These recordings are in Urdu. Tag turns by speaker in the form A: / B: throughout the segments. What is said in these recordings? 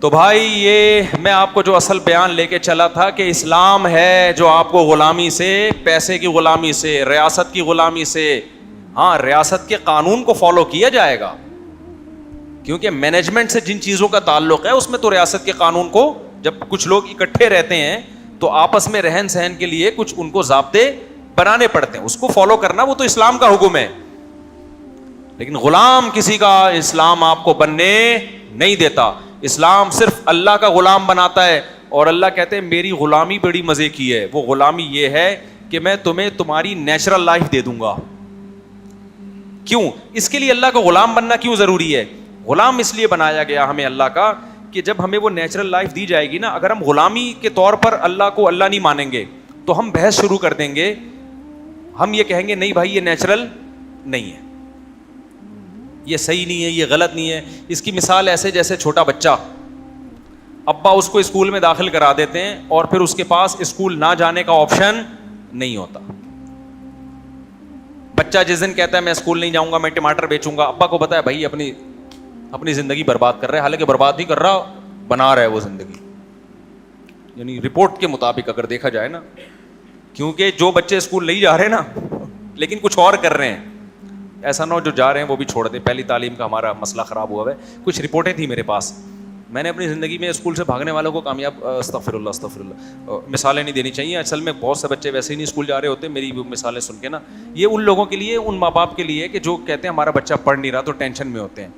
A: تو بھائی یہ میں آپ کو جو اصل بیان لے کے چلا تھا کہ اسلام ہے جو آپ کو غلامی سے, پیسے کی غلامی سے, ریاست کی غلامی سے, ہاں ریاست کے قانون کو فالو کیا جائے گا کیونکہ مینجمنٹ سے جن چیزوں کا تعلق ہے اس میں تو ریاست کے قانون کو, جب کچھ لوگ اکٹھے رہتے ہیں تو آپس میں رہن سہن کے لیے کچھ ان کو ضابطے بنانے پڑتے ہیں, اس کو فالو کرنا وہ تو اسلام کا حکم ہے. لیکن غلام کسی کا اسلام آپ کو بننے نہیں دیتا. اسلام صرف اللہ کا غلام بناتا ہے, اور اللہ کہتے ہیں میری غلامی بڑی مزے کی ہے. وہ غلامی یہ ہے کہ میں تمہیں تمہاری نیچرل لائف دے دوں گا. کیوں؟ اس کے لیے اللہ کا غلام بننا کیوں ضروری ہے؟ غلام اس لیے بنایا گیا ہمیں اللہ کا کہ جب ہمیں وہ نیچرل لائف دی جائے گی نا, اگر ہم غلامی کے طور پر اللہ کو اللہ نہیں مانیں گے تو ہم بحث شروع کر دیں گے. ہم یہ کہیں گے نہیں بھائی یہ نیچرل نہیں ہے, یہ صحیح نہیں ہے, یہ غلط نہیں ہے. اس کی مثال ایسے جیسے چھوٹا بچہ, ابا اس کو اسکول میں داخل کرا دیتے ہیں اور پھر اس کے پاس اسکول نہ جانے کا آپشن نہیں ہوتا. بچہ جس دن کہتا ہے میں اسکول نہیں جاؤں گا, میں ٹماٹر بیچوں گا, ابا کو پتا ہے بھائی اپنی زندگی برباد کر رہا ہے, حالانکہ برباد نہیں کر رہا, بنا رہا ہے وہ زندگی, یعنی رپورٹ کے مطابق اگر دیکھا جائے نا. کیونکہ جو بچے اسکول نہیں جا رہے نا لیکن کچھ اور کر رہے ہیں, ایسا نہ ہو جو جا رہے ہیں وہ بھی چھوڑ دیں. پہلی تعلیم کا ہمارا مسئلہ خراب ہوا ہے. کچھ رپورٹیں تھیں میرے پاس, میں نے اپنی زندگی میں اسکول سے بھاگنے والوں کو کامیاب, استغفر اللہ مثالیں نہیں دینی چاہیے. اصل میں بہت سے بچے ویسے ہی نہیں اسکول جا رہے ہوتے میری مثالیں سن کے نا. یہ ان لوگوں کے لیے, ان ماں باپ کے لیے کہ جو کہتے ہیں ہمارا بچہ پڑھ نہیں رہا تو ٹینشن میں ہوتے ہیں.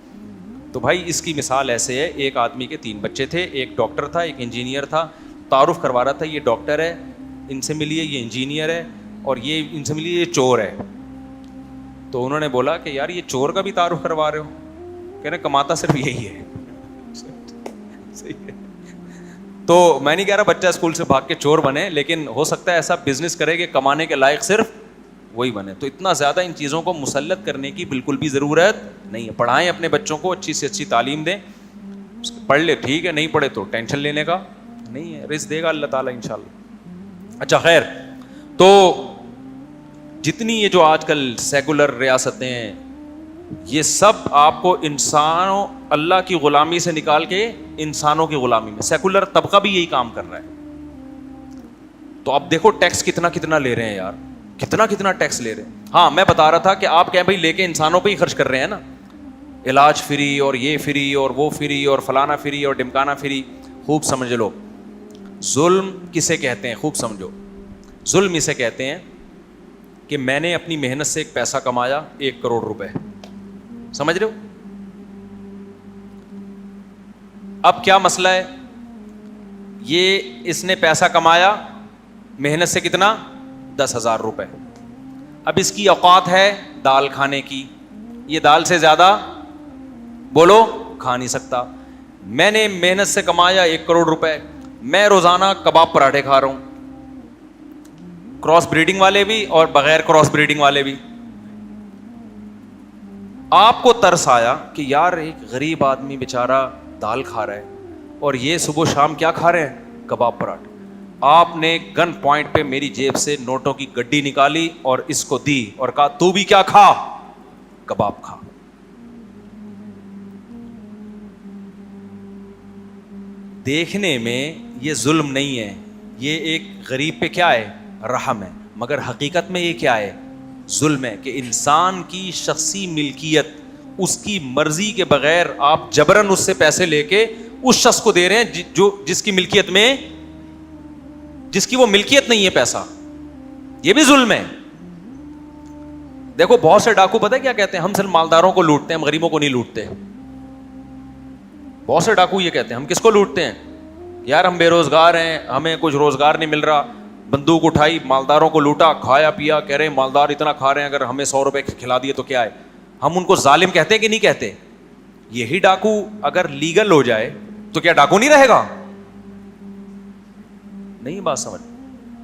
A: تو بھائی اس کی مثال ایسے ہے, ایک آدمی کے 3 بچے تھے, ایک ڈاکٹر تھا, ایک انجینئر تھا. تعارف کروا رہا تھا یہ ڈاکٹر ہے, ان سے ملیے, یہ انجینئر ہے, اور یہ ان سے ملیے, یہ چور ہے. تو انہوں نے بولا کہ یار یہ چور کا بھی تعارف کروا رہے ہو؟ کہہ رہے کماتا صرف یہی ہے. تو میں نہیں کہہ رہا بچہ اسکول سے بھاگ کے چور بنے, لیکن ہو سکتا ہے ایسا بزنس کرے کہ کمانے کے لائق صرف وہی بنے. تو اتنا زیادہ ان چیزوں کو مسلط کرنے کی بالکل بھی ضرورت نہیں ہے. پڑھائیں اپنے بچوں کو, اچھی سے اچھی تعلیم دیں. پڑھ لے ٹھیک ہے, نہیں پڑھے تو ٹینشن لینے کا نہیں ہے, رزق دے گا اللہ تعالیٰ انشاءاللہ. اچھا خیر, تو جتنی یہ جو آج کل سیکولر ریاستیں ہیں یہ سب آپ کو انسانوں, اللہ کی غلامی سے نکال کے انسانوں کی غلامی میں, سیکولر طبقہ بھی یہی کام کر رہا ہے. تو اب دیکھو ٹیکس کتنا لے رہے ہیں یار, کتنا ٹیکس لے رہے ہیں. ہاں میں بتا رہا تھا کہ آپ کہیں بھائی لے کے انسانوں پہ ہی خرچ کر رہے ہیں نا, علاج فری اور یہ فری اور وہ فری اور فلانا فری اور ڈمکانا فری. خوب سمجھ لو ظلم کسے کہتے ہیں, خوب سمجھو. ظلم اسے کہتے ہیں کہ میں نے اپنی محنت سے ایک پیسہ کمایا, 1 کروڑ روپے, سمجھ رہے ہو. اب کیا مسئلہ ہے, یہ اس نے پیسہ کمایا محنت سے کتنا, 10,000 روپے. اب اس کی اوقات ہے دال کھانے کی, یہ دال سے زیادہ بولو کھا نہیں سکتا. میں نے محنت سے کمایا 1 کروڑ روپے, میں روزانہ کباب پراٹھے کھا رہا ہوں, کراس بریڈنگ والے بھی اور بغیر کراس بریڈنگ والے بھی. آپ کو ترس آیا کہ یار ایک غریب آدمی بیچارہ دال کھا رہا ہے اور یہ صبح شام کیا کھا رہے ہیں, کباب پراٹھے. آپ نے گن پوائنٹ پہ میری جیب سے نوٹوں کی گڈی نکالی اور اس کو دی اور کہا تو بھی کیا کھا, کباب کھا. دیکھنے میں یہ ظلم نہیں ہے, یہ ایک غریب پہ کیا ہے, رحم ہے, مگر حقیقت میں یہ کیا ہے, ظلم ہے. کہ انسان کی شخصی ملکیت اس کی مرضی کے بغیر آپ جبرن اس سے پیسے لے کے اس شخص کو دے رہے ہیں جو جس کی ملکیت میں, جس کی وہ ملکیت نہیں ہے پیسہ. یہ بھی ظلم ہے. دیکھو بہت سے ڈاکو پتہ ہے کیا کہتے ہیں, ہم صرف مالداروں کو لوٹتے ہیں, ہم غریبوں کو نہیں لوٹتے. بہت سے ڈاکو یہ کہتے ہیں ہم کس کو لوٹتے ہیں, یار ہم بے روزگار ہیں, ہمیں کچھ روزگار نہیں مل رہا, بندوق اٹھائی مالداروں کو لوٹا, کھایا پیا, کہہ رہے ہیں مالدار اتنا کھا رہے ہیں, اگر ہمیں 100 روپے کھلا دیے تو کیا ہے. ہم ان کو ظالم کہتے ہیں کہ نہیں کہتے. یہی ڈاکو اگر لیگل ہو جائے تو کیا ڈاکو نہیں رہے گا, نہیں بات سمجھ.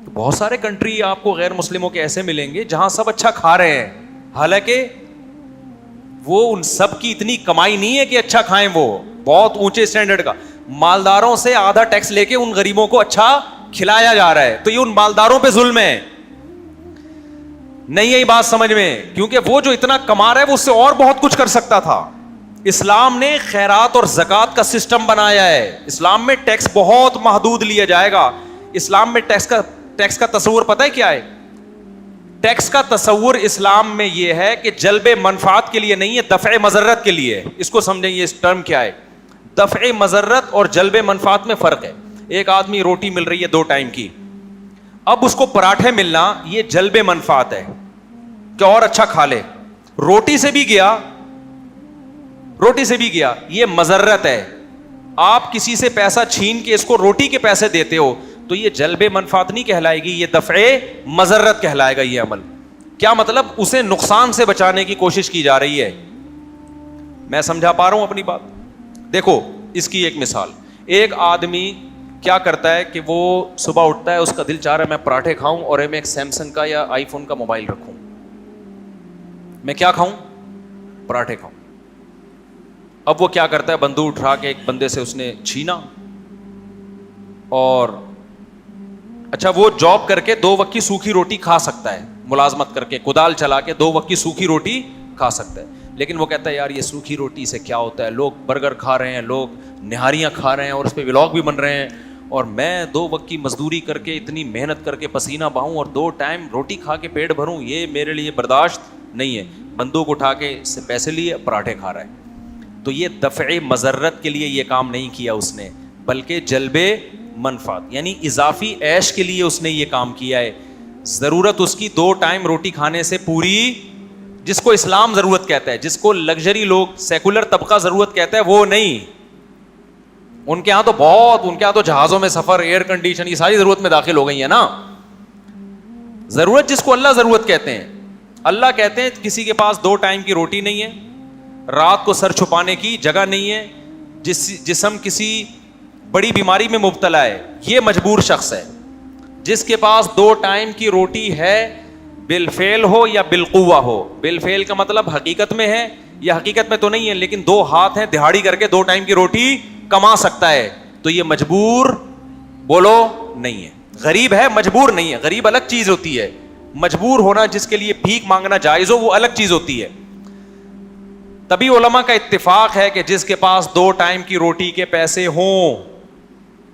A: بہت سارے کنٹری آپ کو غیر مسلموں کے ایسے ملیں گے جہاں سب اچھا کھا رہے ہیں, حالانکہ وہ ان سب کی اتنی کمائی نہیں ہے کہ اچھا کھائیں, وہ بہت اونچے اسٹینڈرڈ کا. مالداروں سے آدھا ٹیکس لے کے ان غریبوں کو اچھا کھلایا جا رہا ہے, تو یہ ان مالداروں پہ ظلم ہے. نہیں یہی بات سمجھ میں, کیونکہ وہ جو اتنا کما رہا ہے وہ اس سے اور بہت کچھ کر سکتا تھا. اسلام نے خیرات اور زکوٰۃ کا سسٹم بنایا ہے. اسلام میں ٹیکس بہت محدود لیا جائے گا. اسلام میں ٹیکس کا تصور پتہ ہے کیا ہے؟ ٹیکس کا تصور اسلام میں یہ ہے کہ جلب منفعت کے لیے نہیں ہے, دفع مضرت کے لیے ہے. اس کو سمجھیں, یہ اس ٹرم کیا ہے. دفع مضرت اور جلب منفعت میں فرق ہے. ایک آدمی روٹی مل رہی ہے 2 ٹائم کی, اب اس کو پراٹھے ملنا یہ جلب منفعت ہے کہ اور اچھا کھا لے. روٹی سے بھی گیا یہ مضرت ہے. آپ کسی سے پیسہ چھین کے اس کو روٹی کے پیسے دیتے ہو تو یہ جلب منفعت نہیں کہلائے گی, یہ دفع مضرت کہلائے گا. یہ عمل کیا مطلب؟ اسے نقصان سے بچانے کی کوشش کی جا رہی ہے. میں سمجھا پا رہا ہوں اپنی بات؟ دیکھو اس کی ایک مثال. ایک آدمی کیا کرتا ہے کہ وہ صبح اٹھتا ہے, اس کا دل چاہ رہا ہے میں پراٹھے کھاؤں اور میں ایک سیمسنگ کا یا آئی فون کا موبائل رکھوں. میں کیا کھاؤں؟ پراٹھے کھاؤں. اب وہ کیا کرتا ہے, بندوق اٹھا کے ایک بندے سے اس نے چھینا, اور اچھا وہ جاب کر کے 2 وقت کی سوکھی روٹی کھا سکتا ہے, ملازمت کر کے کدال چلا کے 2 وقت کی سوکھی روٹی کھا سکتا ہے. لیکن وہ کہتا ہے یار یہ سوکھی روٹی سے کیا ہوتا ہے, لوگ برگر کھا رہے ہیں, لوگ نہاریاں کھا رہے ہیں اور اس پہ ولاگ بھی بن رہے ہیں, اور میں 2 وقت کی مزدوری کر کے اتنی محنت کر کے پسینہ بہاؤں اور 2 ٹائم روٹی کھا کے پیٹ بھروں, یہ میرے لیے برداشت نہیں ہے. بندوق اٹھا کے اس سے پیسے لیے پراٹھے کھا رہا ہے. تو یہ دفع مضرت کے لیے یہ کام نہیں کیا اس نے, بلکہ جلب منفعت یعنی اضافی عیش کے لیے اس نے یہ کام کیا ہے. ضرورت اس کی 2 ٹائم روٹی کھانے سے پوری, جس کو اسلام ضرورت کہتا ہے, جس کو لگژری لوگ سیکولر طبقہ ضرورت کہتا ہے, وہ نہیں. ان کے یہاں تو جہازوں میں سفر, ایئر کنڈیشن, یہ ساری ضرورت میں داخل ہو گئی ہے نا. ضرورت جس کو اللہ ضرورت کہتے ہیں. اللہ کہتے ہیں کسی کے پاس 2 ٹائم کی روٹی نہیں ہے, رات کو سر چھپانے کی جگہ نہیں ہے, جسم کسی بڑی بیماری میں مبتلا ہے, یہ مجبور شخص ہے. جس کے پاس 2 ٹائم کی روٹی ہے, بالفعل ہو یا بالقوہ ہو. بالفعل کا مطلب حقیقت میں ہے یا حقیقت میں تو نہیں ہے, لیکن 2 ہاتھ ہیں, دہاڑی کر کے 2 ٹائم کی روٹی کما سکتا ہے, تو یہ مجبور بولو نہیں ہے. غریب ہے, مجبور نہیں ہے. غریب الگ چیز ہوتی ہے, مجبور ہونا جس کے لیے بھیک مانگنا جائز ہو وہ الگ چیز ہوتی ہے. تبھی علماء کا اتفاق ہے کہ جس کے پاس 2 ٹائم کی روٹی کے پیسے ہوں,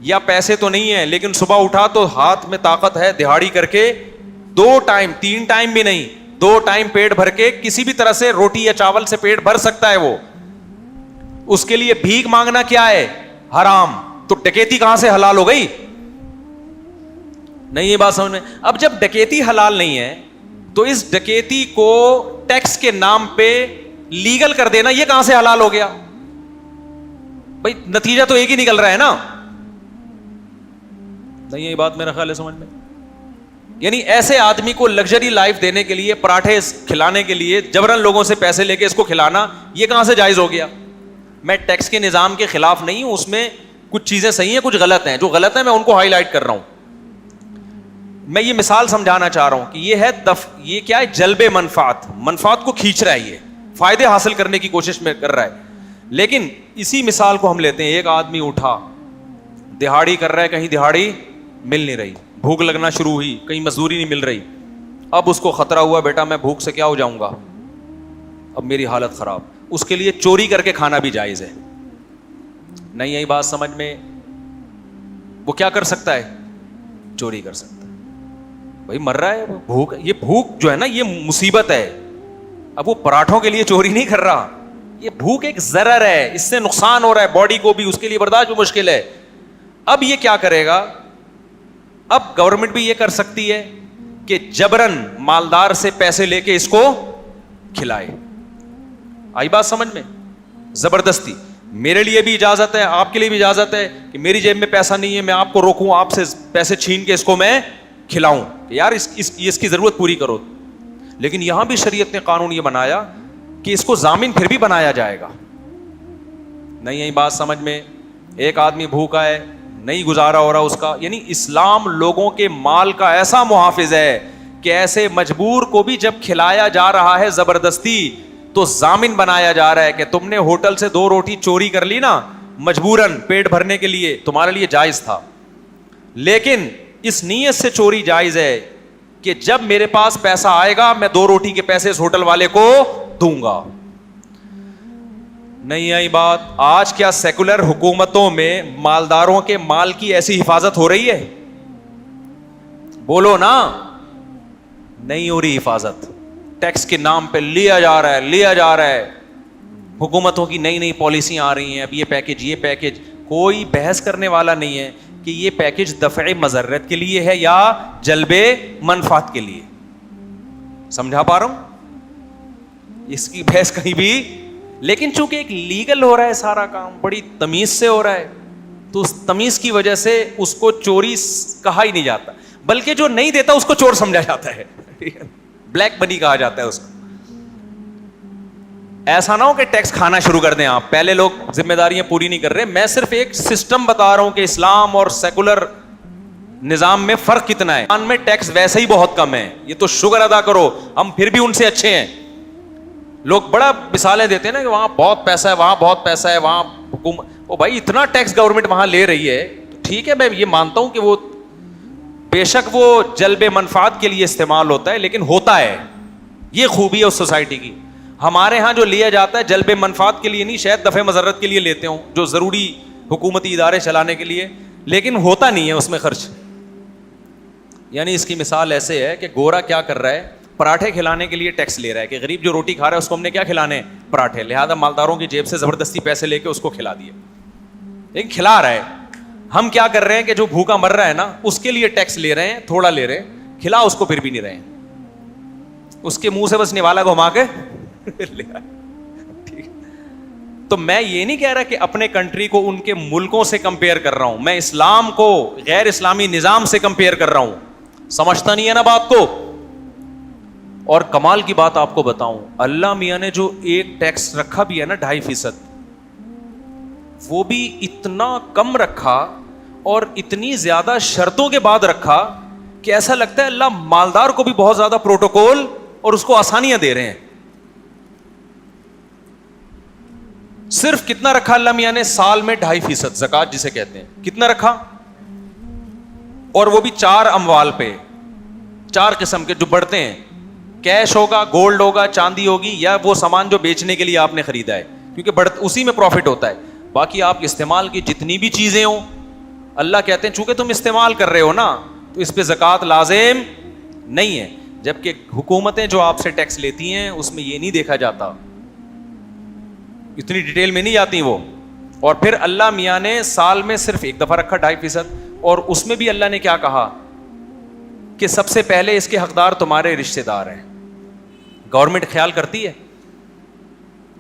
A: یا پیسے تو نہیں ہے لیکن صبح اٹھا تو ہاتھ میں طاقت ہے, دہاڑی کر کے 2 ٹائم, 3 ٹائم بھی نہیں, 2 ٹائم پیٹ بھر کے کسی بھی طرح سے روٹی یا چاول سے پیٹ بھر سکتا ہے وہ. اس کے لیے بھیک مانگنا کیا ہے؟ حرام. تو ڈکیتی کہاں سے حلال ہو گئی؟ نہیں, یہ بات سمجھ میں. اب جب ڈکیتی حلال نہیں ہے تو اس ڈکیتی کو ٹیکس کے نام پہ لیگل کر دینا یہ کہاں سے حلال ہو گیا؟ بھائی نتیجہ تو ایک ہی نکل رہا ہے نا. نہیں, یہ بات میرا خیال ہے سمجھ میں. یعنی ایسے آدمی کو لگژری لائف دینے کے لیے, پراٹھے کھلانے کے لیے جبرن لوگوں سے پیسے لے کے اس کو کھلانا, یہ کہاں سے جائز ہو گیا؟ میں ٹیکس کے نظام کے خلاف نہیں ہوں, اس میں کچھ چیزیں صحیح ہیں, کچھ غلط ہیں. جو غلط ہیں میں ان کو ہائی لائٹ کر رہا ہوں. میں یہ مثال سمجھانا چاہ رہا ہوں کہ یہ ہے یہ کیا ہے؟ جلب منفعت. منفعت کو کھینچ رہا ہے, یہ فائدے حاصل کرنے کی کوشش میں کر رہا ہے. لیکن اسی مثال کو ہم لیتے ہیں, ایک آدمی اٹھا, دہاڑی کر رہا ہے, کہیں دہاڑی مل نہیں رہی, بھوک لگنا شروع ہوئی, کہیں مزدوری نہیں مل رہی. اب اس کو خطرہ ہوا بیٹا میں بھوک سے کیا ہو جاؤں گا, اب میری حالت خراب. اس کے لیے چوری کر کے کھانا بھی جائز ہے. نہیں, یہی بات سمجھ میں. وہ کیا کر سکتا ہے؟ چوری کر سکتا ہے. بھائی مر رہا ہے, بھوک, یہ بھوک جو ہے نا یہ مصیبت ہے. اب وہ پراٹھوں کے لیے چوری نہیں کر رہا, یہ بھوک ایک ضرر ہے, اس سے نقصان ہو رہا ہے باڈی کو بھی, اس کے لیے برداشت بھی مشکل ہے. اب یہ کیا کرے گا؟ اب گورنمنٹ بھی یہ کر سکتی ہے کہ جبرن مالدار سے پیسے لے کے اس کو کھلائے. آئی بات سمجھ میں؟ زبردستی. میرے لیے بھی اجازت ہے, آپ کے لیے بھی اجازت ہے کہ میری جیب میں پیسہ نہیں ہے, میں آپ کو روکوں, آپ سے پیسے چھین کے اس کو میں کھلاؤں, یار اس کی ضرورت پوری کرو. لیکن یہاں بھی شریعت نے قانون یہ بنایا کہ اس کو ضامن پھر بھی بنایا جائے گا. نہیں, یہی بات سمجھ میں. ایک آدمی بھوکا ہے, نہیں گزارا ہو رہا اس کا, یعنی اسلام لوگوں کے مال کا ایسا محافظ ہے کہ ایسے مجبور کو بھی جب کھلایا جا رہا ہے زبردستی تو ضامن بنایا جا رہا ہے کہ تم نے ہوٹل سے 2 روٹی چوری کر لی نا مجبوراً پیٹ بھرنے کے لیے, تمہارے لیے جائز تھا, لیکن اس نیت سے چوری جائز ہے کہ جب میرے پاس پیسہ آئے گا میں 2 روٹی کے پیسے اس ہوٹل والے کو دوں گا. نہیں آئی بات؟ آج کیا سیکولر حکومتوں میں مالداروں کے مال کی ایسی حفاظت ہو رہی ہے؟ بولو نا. نہیں ہو رہی حفاظت. ٹیکس کے نام پہ لیا جا رہا ہے. حکومتوں کی نئی نئی پالیسیاں آ رہی ہیں, اب یہ پیکج. کوئی بحث کرنے والا نہیں ہے کہ یہ پیکج دفع مضرت کے لیے ہے یا جلب منفعت کے لیے. سمجھا پا رہا ہوں؟ اس کی بحث کہیں بھی. لیکن چونکہ ایک لیگل ہو رہا ہے سارا کام, بڑی تمیز سے ہو رہا ہے, تو اس تمیز کی وجہ سے اس کو چوری کہا ہی نہیں جاتا, بلکہ جو نہیں دیتا اس کو چور سمجھا جاتا ہے. بلیک منی کہا جاتا ہے اس کو. ایسا نہ ہو کہ ٹیکس کھانا شروع کر دیں آپ. پہلے لوگ ذمہ داریاں پوری نہیں کر رہے. میں صرف ایک سسٹم بتا رہا ہوں کہ اسلام اور سیکولر نظام میں فرق کتنا ہے. ان میں ٹیکس ویسے ہی بہت کم ہے, یہ تو شکر ادا کرو, ہم پھر بھی ان سے اچھے ہیں. لوگ بڑا مثالیں دیتے ہیں نا کہ وہاں بہت پیسہ ہے, وہاں بہت پیسہ ہے, وہاں حکومت, او بھائی اتنا ٹیکس گورنمنٹ وہاں لے رہی ہے, تو ٹھیک ہے میں یہ مانتا ہوں کہ وہ بے شک وہ جلب منفعت کے لیے استعمال ہوتا ہے, لیکن ہوتا ہے. یہ خوبی ہے اس سوسائٹی کی. ہمارے ہاں جو لیا جاتا ہے جلب منفعت کے لیے نہیں, شاید دفع مضرت کے لیے لیتے ہوں, جو ضروری حکومتی ادارے چلانے کے لیے, لیکن ہوتا نہیں ہے اس میں خرچ. یعنی اس کی مثال ایسے ہے کہ گورا کیا کر رہا ہے, پراٹھے کھلانے کے لیے ٹیکس لے رہا ہے کہ غریب جو روٹی کھا رہا ہے اس کو ہم نے کیا کھلانے, پراٹھے, لہذا مالداروں کی جیب سے زبردستی پیسے لے کے اس کو کھلا دیے. لیکن کھلا رہا ہے. ہم کیا کر رہے ہیں کہ جو بھوکا مر رہا ہے نا اس کے لیے ٹیکس لے رہے ہیں, تھوڑا لے رہے ہیں, کھلا اس کو پھر بھی نہیں رہے ہیں, اس کے منہ سے بس نوالا گھما کے تو میں یہ نہیں کہہ رہا کہ اپنے کنٹری کو ان کے ملکوں سے کمپیئر کر رہا ہوں, میں اسلام کو غیر اسلامی نظام سے کمپیئر کر رہا ہوں. سمجھتا نہیں ہے نا بات کو. اور کمال کی بات آپ کو بتاؤں, اللہ میاں نے جو ایک ٹیکس رکھا بھی ہے نا 2.5%, وہ بھی اتنا کم رکھا اور اتنی زیادہ شرطوں کے بعد رکھا کہ ایسا لگتا ہے اللہ مالدار کو بھی بہت زیادہ پروٹوکول اور اس کو آسانیاں دے رہے ہیں. صرف کتنا رکھا اللہ میاں نے سال میں 2.5% زکات جسے کہتے ہیں, کتنا رکھا, اور وہ بھی 4 اموال پہ, 4 قسم کے جو بڑھتے ہیں, کیش ہوگا, گولڈ ہوگا, چاندی ہوگی, یا وہ سامان جو بیچنے کے لیے آپ نے خریدا ہے, کیونکہ اسی میں پروفٹ ہوتا ہے. باقی آپ استعمال کی جتنی بھی چیزیں ہوں, اللہ کہتے ہیں چونکہ تم استعمال کر رہے ہو نا تو اس پہ زکات لازم نہیں ہے. جبکہ حکومتیں جو آپ سے ٹیکس لیتی ہیں اس میں یہ نہیں دیکھا جاتا, اتنی ڈیٹیل میں نہیں جاتی وہ. اور پھر اللہ میاں نے سال میں صرف ایک دفعہ رکھا 2.5%, اور اس میں بھی اللہ نے کیا کہا کہ سب سے پہلے اس کے حقدار تمہارے رشتے دار ہیں. گورنمنٹ خیال کرتی ہے,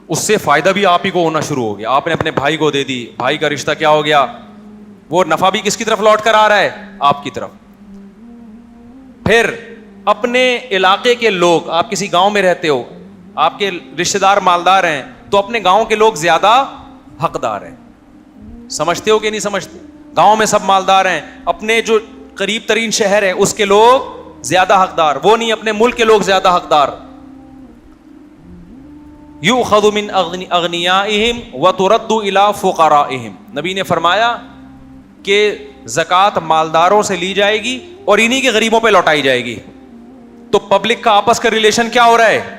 A: اس سے فائدہ بھی آپ ہی کو ہونا شروع ہو گیا. آپ نے اپنے بھائی کو دے دی, بھائی کا رشتہ کیا ہو گیا, وہ نفع بھی کس کی طرف لوٹ کر آ رہا ہے, آپ کی طرف. پھر اپنے علاقے کے لوگ, آپ کسی گاؤں میں رہتے ہو, آپ کے رشتے دار مالدار ہیں, تو اپنے گاؤں کے لوگ زیادہ حقدار ہیں. سمجھتے ہو کہ نہیں سمجھتے؟ گاؤں میں سب مالدار ہیں, اپنے جو قریب ترین شہر ہے اس کے لوگ زیادہ حقدار, وہ نہیں اپنے ملک کے لوگ زیادہ حقدار. یؤخذ من اغنیائہم وترد الی فقرائہم, نبی نے فرمایا کہ زکوٰۃ مالداروں سے لی جائے گی اور انہی کے غریبوں پہ لوٹائی جائے گی. تو پبلک کا آپس کا ریلیشن کیا ہو رہا ہے؟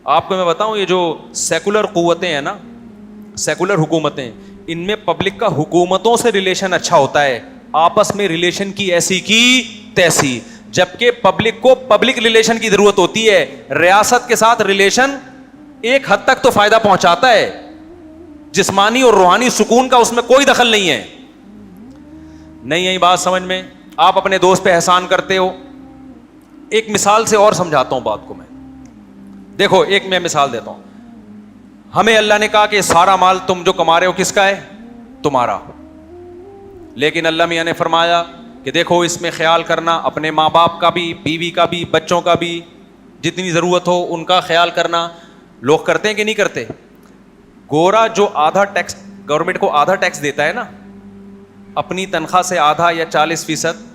A: آپ کو میں بتاؤں, یہ جو سیکولر قوتیں ہیں نا, سیکولر حکومتیں, ان میں پبلک کا حکومتوں سے ریلیشن اچھا ہوتا ہے, آپس میں ریلیشن کی ایسی کی تیسی. جبکہ پبلک کو پبلک ریلیشن کی ضرورت ہوتی ہے, ریاست کے ساتھ ریلیشن ایک حد تک تو فائدہ پہنچاتا ہے, جسمانی اور روحانی سکون کا اس میں کوئی دخل نہیں ہے. نہیں ہے بات سمجھ میں؟ آپ اپنے دوست پہ احسان کرتے ہو. ایک مثال سے اور سمجھاتا ہوں بات کو میں. دیکھو ایک میں مثال دیتا ہوں. ہمیں اللہ نے کہا کہ سارا مال تم جو کما رہے ہو کس کا ہے؟ تمہارا. لیکن اللہ میاں نے فرمایا کہ دیکھو اس میں خیال کرنا, اپنے ماں باپ کا بھی, بیوی کا بھی, بچوں کا بھی, جتنی ضرورت ہو ان کا خیال کرنا. لوگ کرتے ہیں کہ نہیں کرتے؟ گورا جو آدھا ٹیکس گورنمنٹ کو آدھا ٹیکس دیتا ہے نا, اپنی تنخواہ سے آدھا یا 40%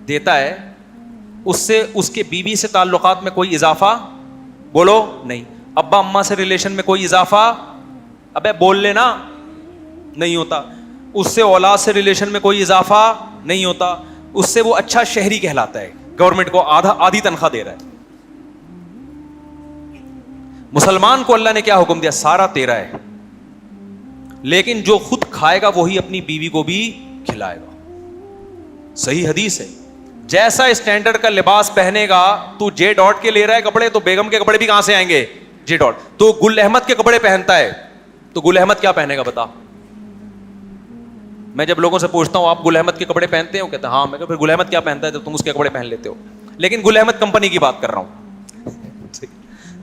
A: دیتا ہے, اس سے اس کے بیوی سے تعلقات میں کوئی اضافہ بولو نہیں, ابا اماں سے ریلیشن میں کوئی اضافہ ابے بول لینا نہیں ہوتا, اس سے اولاد سے ریلیشن میں کوئی اضافہ نہیں ہوتا, اس سے وہ اچھا شہری کہلاتا ہے, گورنمنٹ کو آدھی تنخواہ دے رہا ہے. مسلمان کو اللہ نے کیا حکم دیا؟ سارا تیرا ہے، لیکن جو خود کھائے گا وہی اپنی بیوی کو بھی کھلائے گا. صحیح حدیث ہے. جیسا اسٹینڈرڈ کا لباس پہنے گا، تو جے ڈاٹ کے لے رہا ہے کپڑے تو بیگم کے کپڑے بھی کہاں سے آئیں گے؟ جے ڈاٹ. تو گل احمد کے کپڑے پہنتا ہے تو گل احمد کیا پہنے گا بتا؟ میں جب لوگوں سے پوچھتا ہوں آپ گل احمد کے کپڑے پہنتے ہو، کہتے ہیں ہاں. میں کہا پھر گل احمد کیا پہنتا ہے تو تم اس کے کپڑے پہن لیتے ہو؟ لیکن گل احمد کمپنی کی بات کر رہا ہوں.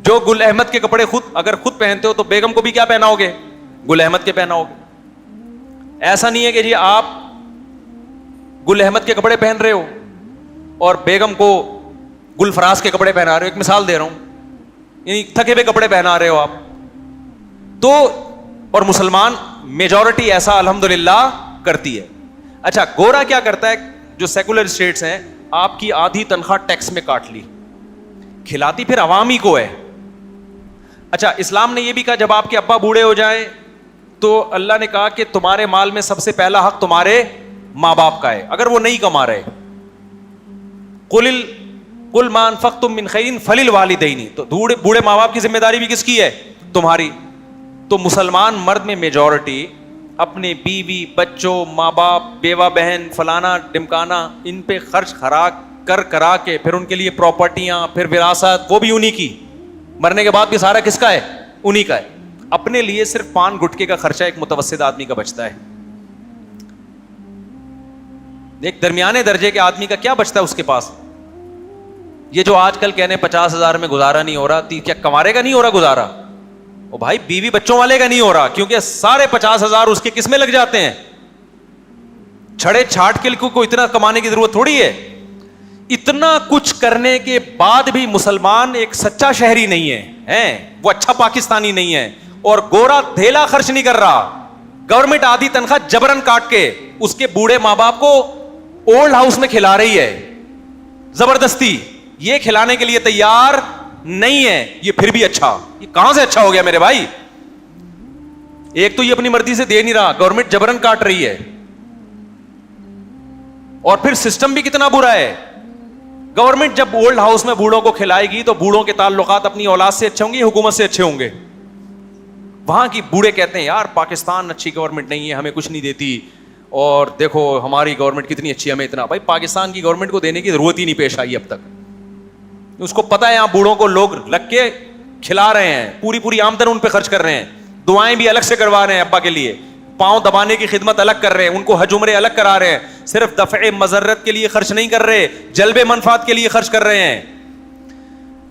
A: جو گل احمد کے کپڑے اگر خود پہنتے ہو تو بیگم کو بھی کیا پہناؤ گے؟ گل احمد کے پہناؤ گے. ایسا نہیں ہے کہ جی آپ گل احمد کے کپڑے پہن رہے ہو اور بیگم کو گل فراز کے کپڑے پہنا رہے ہو. ایک مثال دے رہا ہوں، یعنی تھکے ہوئے کپڑے پہنا رہے ہو آپ تو. اور مسلمان میجورٹی ایسا الحمدللہ کرتی ہے. اچھا گورا کیا کرتا ہے؟ جو سیکولر اسٹیٹس ہیں، آپ کی آدھی تنخواہ ٹیکس میں کاٹ لی، کھلاتی پھر عوامی کو ہے. اچھا اسلام نے یہ بھی کہا جب آپ کے ابا بوڑھے ہو جائیں تو اللہ نے کہا کہ تمہارے مال میں سب سے پہلا حق تمہارے ماں باپ کا ہے اگر وہ نہیں کما رہے. قل ما انفقتم من خیر فللوالدین. تو بوڑھے ماں باپ کی ذمہ داری بھی کس کی ہے؟ تمہاری. تو مسلمان مرد میں میجورٹی اپنے بیوی بچوں ماں باپ بیوہ بہن فلانا ڈمکانا ان پہ خرچ کرا کے پھر ان کے لیے پراپرٹیاں پھر وراثت وہ بھی انہی کی، مرنے کے بعد بھی سارا کس کا ہے؟ انہی کا ہے. اپنے لیے صرف پان گٹکے کا خرچہ ایک متوسط آدمی کا بچتا ہے. ایک درمیانے درجے کے آدمی کا کیا بچتا ہے اس کے پاس؟ یہ جو آج کل کہنے 50,000 میں گزارا نہیں ہو رہا، کیا کمارے کا نہیں ہو رہا گزارا؟ او بھائی بیوی بچوں والے کا نہیں ہو رہا، کیونکہ سارے 50,000 اس کے کس میں لگ جاتے ہیں؟ چھڑے چھاٹ کے لیے کو اتنا کمانے کی ضرورت تھوڑی ہے. اتنا کچھ کرنے کے بعد بھی مسلمان ایک سچا شہری نہیں ہے، وہ اچھا پاکستانی نہیں ہے. اور گورا دھیلا خرچ نہیں کر رہا، گورنمنٹ آدھی تنخواہ جبرن کاٹ کے اس کے بوڑھے ماں باپ کو اولڈ ہاؤس میں کھلا رہی ہے زبردستی. یہ کھلانے کے لیے تیار نہیں ہے. یہ پھر بھی اچھا، یہ کہاں سے اچھا ہو گیا میرے بھائی؟ ایک تو یہ اپنی مرضی سے دے نہیں رہا، گورنمنٹ جبرن کاٹ رہی ہے. اور پھر سسٹم بھی کتنا برا ہے. گورنمنٹ جب اولڈ ہاؤس میں بوڑھوں کو کھلائے گی تو بوڑھوں کے تعلقات اپنی اولاد سے اچھے ہوں گے، حکومت سے اچھے ہوں گے. وہاں کی بوڑھے کہتے ہیں یار پاکستان اچھی گورنمنٹ نہیں ہے، ہمیں کچھ نہیں دیتی، اور دیکھو ہماری گورنمنٹ کتنی اچھی ہے، ہمیں اتنا. بھائی پاکستان کی گورنمنٹ کو دینے کی ضرورت ہی نہیں پیش آئی اب تک. اس کو پتا ہے یہاں بوڑھوں کو لوگ لگ کے کھلا رہے ہیں، پوری آمدن ان پہ خرچ کر رہے ہیں، دعائیں بھی الگ سے کروا رہے ہیں ابا کے لیے، پاؤں دبانے کی خدمت الگ کر رہے ہیں، ان کو حج عمرے الگ کرا رہے ہیں. صرف دفع مضرت کے لیے خرچ نہیں کر رہے، جلب منفعت کے لیے خرچ کر رہے ہیں.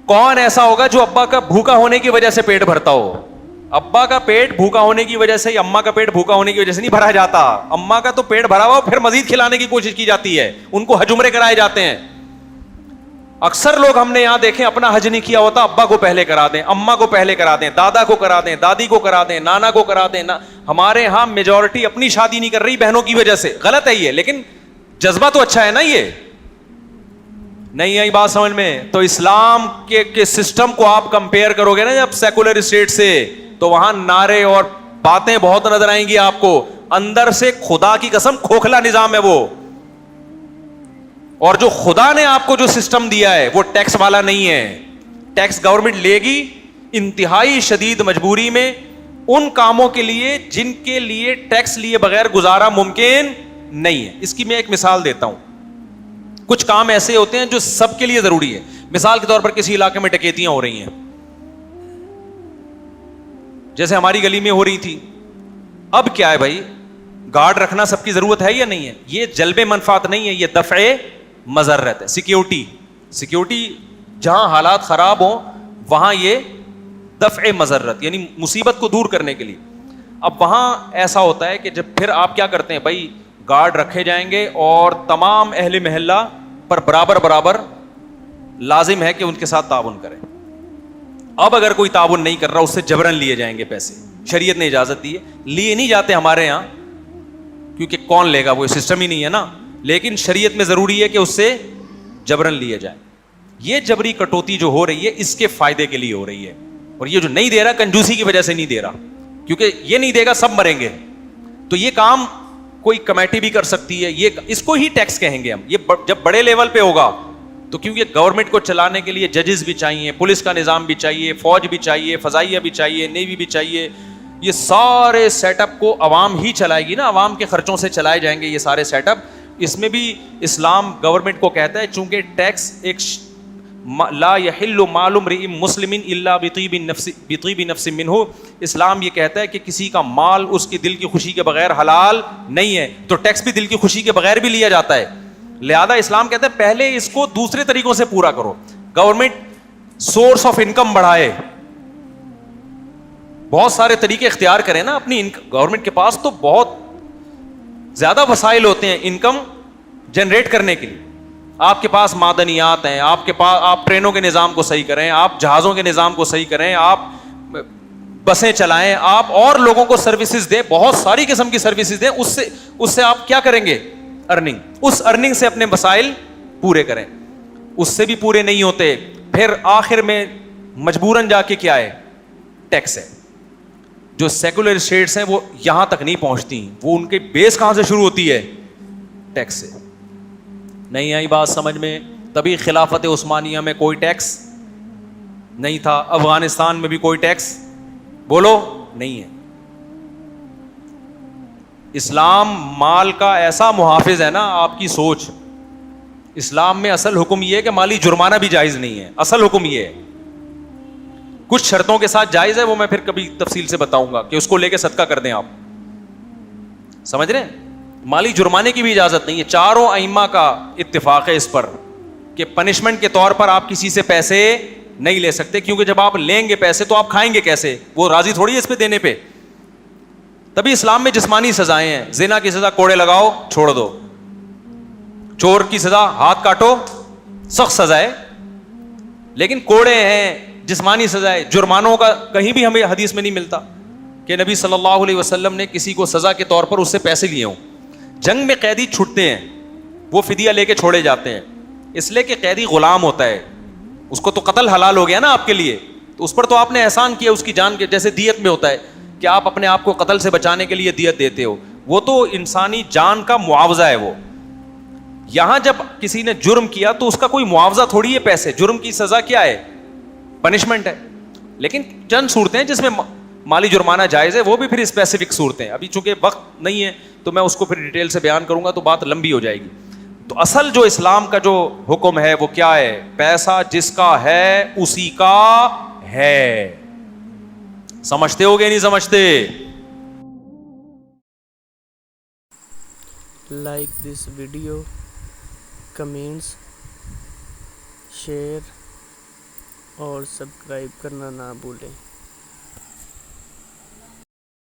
A: کون ایسا ہوگا جو ابا کا بھوکا ہونے کی وجہ سے پیٹ بھرتا ہو؟ ابا کا پیٹ بھوکا ہونے کی وجہ سے، اماں کا پیٹ بھوکا ہونے کی وجہ سے نہیں بھرا جاتا. اماں کا تو پیٹ بھرا ہوا پھر مزید کھلانے کی کوشش کی جاتی ہے، ان کو حج عمرے کرائے جاتے ہیں. اکثر لوگ ہم نے یہاں دیکھیں اپنا حج نہیں کیا ہوتا، ابا کو پہلے کرا دیں، اماں کو پہلے کرا دیں، دادا کو کرا دیں، دادی کو کرا دیں، نانا کو کرا دیں. ہمارے ہاں میجورٹی اپنی شادی نہیں کر رہی بہنوں کی وجہ سے. غلط ہے یہ، لیکن جذبہ تو اچھا ہے نا. یہ نہیں آئی بات سمجھ میں؟ تو اسلام کے سسٹم کو آپ کمپیئر کرو گے نا جب سیکولر اسٹیٹ سے، تو وہاں نعرے اور باتیں بہت نظر آئیں گی آپ کو. اندر سے خدا کی قسم کھوکھلا نظام ہے وہ. اور جو خدا نے آپ کو جو سسٹم دیا ہے وہ ٹیکس والا نہیں ہے. ٹیکس گورنمنٹ لے گی انتہائی شدید مجبوری میں ان کاموں کے لیے جن کے لیے ٹیکس لیے بغیر گزارا ممکن نہیں ہے. اس کی میں ایک مثال دیتا ہوں. کچھ کام ایسے ہوتے ہیں جو سب کے لیے ضروری ہے. مثال کے طور پر کسی علاقے میں ڈکیتیاں ہو رہی ہیں، جیسے ہماری گلی میں ہو رہی تھی. اب کیا ہے بھائی، گارڈ رکھنا سب کی ضرورت ہے یا نہیں ہے؟ یہ جلب منفعت نہیں ہے، یہ دفع مضرت ہے. سیکیورٹی جہاں حالات خراب ہوں وہاں یہ دفع مضرت یعنی مصیبت کو دور کرنے کے لیے. اب وہاں ایسا ہوتا ہے کہ جب پھر آپ کیا کرتے ہیں بھائی، گارڈ رکھے جائیں گے اور تمام اہل محلہ پر برابر لازم ہے کہ ان کے ساتھ تعاون کریں. اب اگر کوئی تعاون نہیں کر رہا اس سے جبرن لیے جائیں گے پیسے. شریعت نے اجازت دی ہے، لیے نہیں جاتے ہمارے یہاں کیونکہ کون لے گا، وہ سسٹم ہی نہیں ہے نا. لیکن شریعت میں ضروری ہے کہ اس سے جبرن لیے جائیں. یہ جبری کٹوتی جو ہو رہی ہے اس کے فائدے کے لیے ہو رہی ہے. اور یہ جو نہیں دے رہا کنجوسی کی وجہ سے نہیں دے رہا، کیونکہ یہ نہیں دے گا سب مریں گے. تو یہ کام کوئی کمیٹی بھی کر سکتی ہے، یہ اس کو ہی ٹیکس کہیں گے ہم. یہ جب بڑے لیول پہ ہوگا تو کیونکہ گورنمنٹ کو چلانے کے لیے ججز بھی چاہیے, پولیس کا نظام بھی چاہیے, فوج بھی چاہیے, فضائیہ بھی چاہیے, نیوی بھی چاہیے. یہ سارے سیٹ اپ کو عوام ہی چلائے گی نا, عوام کے خرچوں سے چلائے جائیں گے یہ سارے سیٹ اپ. اس میں بھی اسلام گورنمنٹ کو کہتا ہے چونکہ ٹیکس ایک لا یحل مال امرئ مسلم الا بطیب نفس منہ, اسلام یہ کہتا ہے کہ کسی کا مال اس کی دل کی خوشی کے بغیر حلال نہیں ہے, تو ٹیکس بھی دل کی خوشی کے بغیر بھی لیا جاتا ہے. لہذا اسلام کہتا ہے پہلے اس کو دوسرے طریقوں سے پورا کرو. گورنمنٹ سورس آف انکم بڑھائے, بہت سارے طریقے اختیار کریں نا اپنی گورنمنٹ کے پاس تو بہت زیادہ وسائل ہوتے ہیں انکم جنریٹ کرنے کے لیے. آپ کے پاس معدنیات ہیں, آپ کے پاس, آپ ٹرینوں کے نظام کو صحیح کریں, آپ جہازوں کے نظام کو صحیح کریں, آپ بسیں چلائیں, آپ اور لوگوں کو سروسز دیں, بہت ساری قسم کی سروسز دیں. اس سے آپ کیا کریں گے؟ ارننگ. اس ارننگ سے اپنے مسائل پورے کریں. اس سے بھی پورے نہیں ہوتے, پھر آخر میں مجبوراً جا کے کیا ہے؟ ٹیکس ہے. جو سیکولر اسٹیٹس ہیں وہ یہاں تک نہیں پہنچتی, وہ ان کے بیس کہاں سے شروع ہوتی ہے؟ ٹیکس سے. نہیں آئی بات سمجھ میں؟ تبھی خلافت عثمانیہ میں کوئی ٹیکس نہیں تھا, افغانستان میں بھی کوئی ٹیکس بولو نہیں ہے. اسلام مال کا ایسا محافظ ہے نا, آپ کی سوچ. اسلام میں اصل حکم یہ ہے کہ مالی جرمانہ بھی جائز نہیں ہے, اصل حکم یہ ہے. کچھ شرطوں کے ساتھ جائز ہے, وہ میں پھر کبھی تفصیل سے بتاؤں گا کہ اس کو لے کے صدقہ کر دیں آپ. سمجھ رہے ہیں؟ مالی جرمانے کی بھی اجازت نہیں ہے. چاروں ائمہ کا اتفاق ہے اس پر کہ پنشمنٹ کے طور پر آپ کسی سے پیسے نہیں لے سکتے, کیونکہ جب آپ لیں گے پیسے تو آپ کھائیں گے کیسے؟ وہ راضی تھوڑی ہے اس پہ دینے پہ. تبھی اسلام میں جسمانی سزائیں ہیں. زنا کی سزا کوڑے لگاؤ چھوڑ دو, چور کی سزا ہاتھ کاٹو سخت سزا ہے, لیکن کوڑے ہیں, جسمانی سزا ہے. جرمانوں کا کہیں بھی ہمیں حدیث میں نہیں ملتا کہ نبی صلی اللہ علیہ وسلم نے کسی کو سزا کے طور پر اس سے پیسے لیے ہوں. جنگ میں قیدی چھوٹتے ہیں, وہ فدیہ لے کے چھوڑے جاتے ہیں, اس لیے کہ قیدی غلام ہوتا ہے, اس کو تو قتل حلال ہو گیا نا آپ کے لیے, تو اس پر تو آپ نے احسان کیا اس کی جان کے. جیسے دیت میں ہوتا ہے کہ آپ اپنے آپ کو قتل سے بچانے کے لیے دیت دیتے ہو, وہ تو انسانی جان کا معاوضہ ہے. وہ یہاں جب کسی نے جرم کیا تو اس کا کوئی معاوضہ تھوڑی ہے پیسے, جرم کی سزا کیا ہے؟ پنشمنٹ ہے. لیکن چند صورتیں ہیں جس میں مالی جرمانہ جائز ہے, وہ بھی پھر اسپیسیفک صورتیں. ابھی چونکہ وقت نہیں ہے تو میں اس کو پھر ڈیٹیل سے بیان کروں گا تو بات لمبی ہو جائے گی. تو اصل جو اسلام کا جو حکم ہے وہ کیا ہے؟ پیسہ جس کا ہے اسی کا ہے. سمجھتے ہو گے نہیں سمجھتے؟
B: Like this video, comments, share اور سبسکرائب کرنا نہ بھولیں.